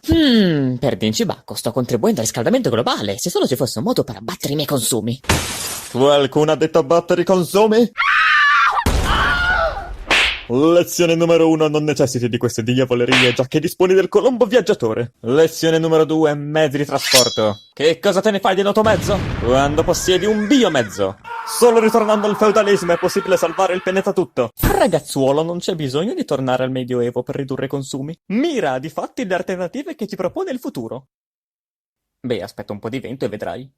Perdi in cibacco, sto contribuendo al riscaldamento globale. Se solo ci fosse un modo per abbattere i miei consumi. Qualcuno ha detto abbattere i consumi? Lezione numero 1: non necessiti di queste diavolerie, già che disponi del Colombo viaggiatore. Lezione numero 2: mezzi di trasporto. Che cosa te ne fai di un automezzo? Quando possiedi un biomezzo. Solo ritornando al feudalismo è possibile salvare il pianeta tutto. Ragazzuolo, non c'è bisogno di tornare al Medioevo per ridurre i consumi. Mira, difatti, le alternative che ti propone il futuro. Beh, aspetta un po' di vento e vedrai.